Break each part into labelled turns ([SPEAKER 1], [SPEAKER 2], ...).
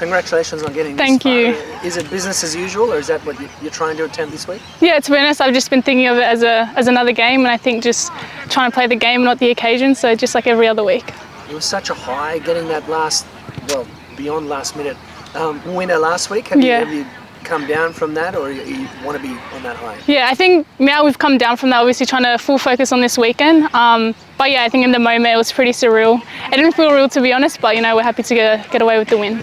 [SPEAKER 1] congratulations on getting this
[SPEAKER 2] Thank
[SPEAKER 1] far.
[SPEAKER 2] you.
[SPEAKER 1] Is it business as usual, or is that what you're trying to attempt this week?
[SPEAKER 2] Yeah, to be honest, I've just been thinking of it as another game, and I think just trying to play the game, not the occasion, so just like every other week.
[SPEAKER 1] It was such a high getting that beyond last minute winner last week. Have you come down from that, or you want to be on that high?
[SPEAKER 2] Yeah, I think now we've come down from that, obviously trying to full focus on this weekend. But yeah, I think in the moment it was pretty surreal. It didn't feel real, to be honest, but we're happy to get away with the win.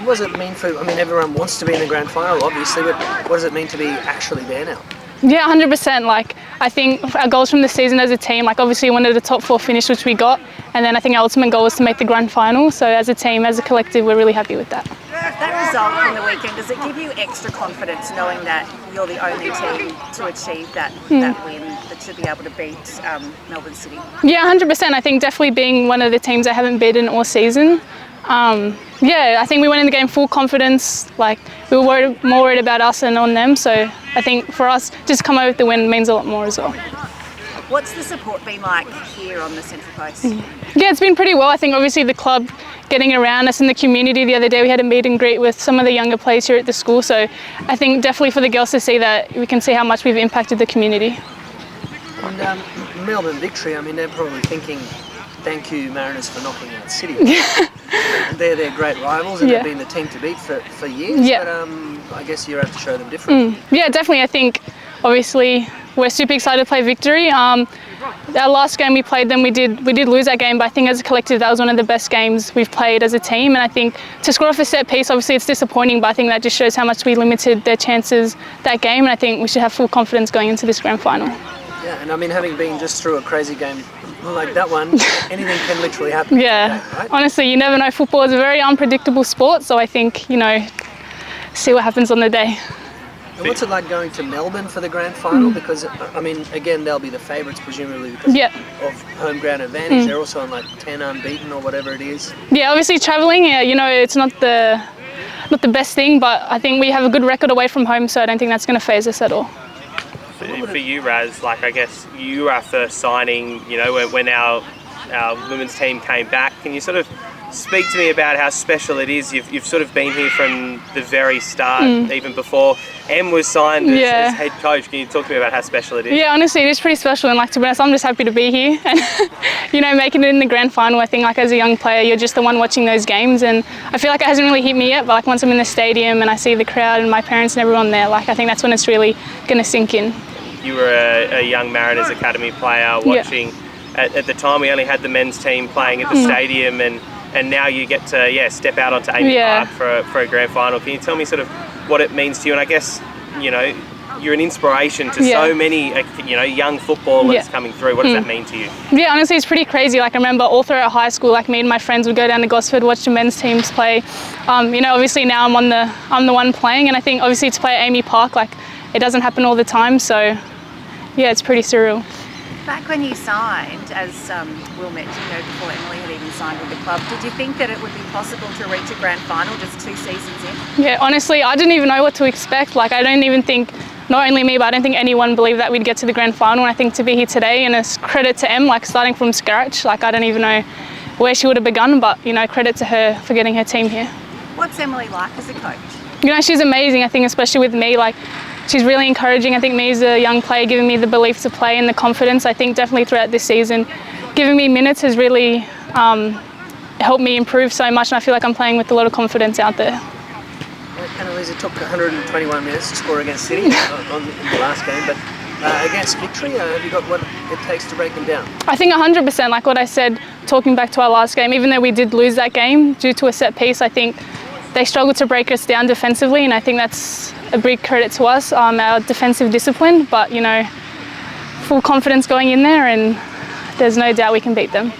[SPEAKER 1] What does it mean for, everyone wants to be in the grand final, obviously, but what does it mean to be actually there now?
[SPEAKER 2] Yeah, 100%. I think our goals from the season as a team, obviously we wanted a top 4 finish, which we got, and then I think our ultimate goal was to make the grand final. So as a team, as a collective, we're really happy with that.
[SPEAKER 3] That result from the weekend, does it give you extra confidence knowing that you're the only team to achieve that win, that should be able to beat Melbourne City?
[SPEAKER 2] Yeah, 100%. I think definitely being one of the teams that haven't beaten all season. I think we went in the game full confidence. We were more worried about us than on them. So I think for us, just come away with the win means a lot more as well.
[SPEAKER 3] What's the support been like here on the Central Coast?
[SPEAKER 2] Yeah, it's been pretty well. I think obviously the club getting around us in the community. The other day we had a meet and greet with some of the younger players here at the school. So I think definitely for the girls to see that, we can see how much we've impacted the community.
[SPEAKER 1] And Melbourne victory, they're probably thinking, thank you Mariners for knocking out City. They're great rivals and they've been the team to beat for years.
[SPEAKER 2] Yeah.
[SPEAKER 1] But I guess you have to show them different.
[SPEAKER 2] Yeah, definitely. I think obviously we're super excited to play victory. Our last game we played them, we did lose that game, but I think as a collective that was one of the best games we've played as a team. And I think to score off a set piece, obviously it's disappointing, but I think that just shows how much we limited their chances that game. And I think we should have full confidence going into this grand final.
[SPEAKER 1] Yeah, and having been just through a crazy game like that one, anything can literally happen.
[SPEAKER 2] Yeah,
[SPEAKER 1] today, right?
[SPEAKER 2] Honestly, you never know. Football is a very unpredictable sport, so I think, see what happens on the day.
[SPEAKER 1] And what's it like going to Melbourne for the grand final? Because, again, they'll be the favourites presumably because of home ground advantage. They're also on 10 unbeaten or whatever it is. Yeah,
[SPEAKER 2] obviously travelling, it's not the best thing, but I think we have a good record away from home, so I don't think that's going to faze us at all.
[SPEAKER 4] For you, Raz, I guess you were our first signing, when our women's team came back. Can you sort of speak to me about how special it is? You've sort of been here from the very start, even before Em was signed as head coach. Can you talk to me about how special it is?
[SPEAKER 2] Yeah, honestly, it is pretty special, and to be honest, I'm just happy to be here and making it in the grand final. I think as a young player, you're just the one watching those games, and I feel like it hasn't really hit me yet, but once I'm in the stadium and I see the crowd and my parents and everyone there, I think that's when it's really going to sink in.
[SPEAKER 4] You were a young Mariners Academy player watching. At the time, we only had the men's team playing at the stadium, and now you get to step out onto Amy Park for a grand final. Can you tell me sort of what it means to you? And I guess you're an inspiration to so many young footballers coming through. What does that mean to you?
[SPEAKER 2] Yeah, honestly, it's pretty crazy. I remember all throughout high school, me and my friends would go down to Gosford, watch the men's teams play. Obviously now I'm the one playing, and I think obviously to play at Amy Park, it doesn't happen all the time. So yeah, it's pretty surreal.
[SPEAKER 3] Back when you signed, as Will mentioned, before Emily had even signed with the club, did you think that it would be possible to reach a grand final just 2 seasons in?
[SPEAKER 2] Yeah, honestly, I didn't even know what to expect. I don't even think, not only me, but I don't think anyone believed that we'd get to the grand final. And I think to be here today, and it's credit to Em, starting from scratch, I don't even know where she would have begun, but, credit to her for getting her team here.
[SPEAKER 3] What's Emily like as a coach?
[SPEAKER 2] She's amazing, I think, especially with me. She's really encouraging, I think, me as a young player, giving me the belief to play and the confidence. I think definitely throughout this season, giving me minutes has really helped me improve so much, and I feel like I'm playing with a lot of confidence out there.
[SPEAKER 1] Annalise, it took 121 minutes to score against City in the last game, but against Victory, have you got what it takes to break them down?
[SPEAKER 2] I think 100%, like what I said, talking back to our last game, even though we did lose that game due to a set piece, I think they struggled to break us down defensively, and I think that's a big credit to us, our defensive discipline, but full confidence going in there, and there's no doubt we can beat them.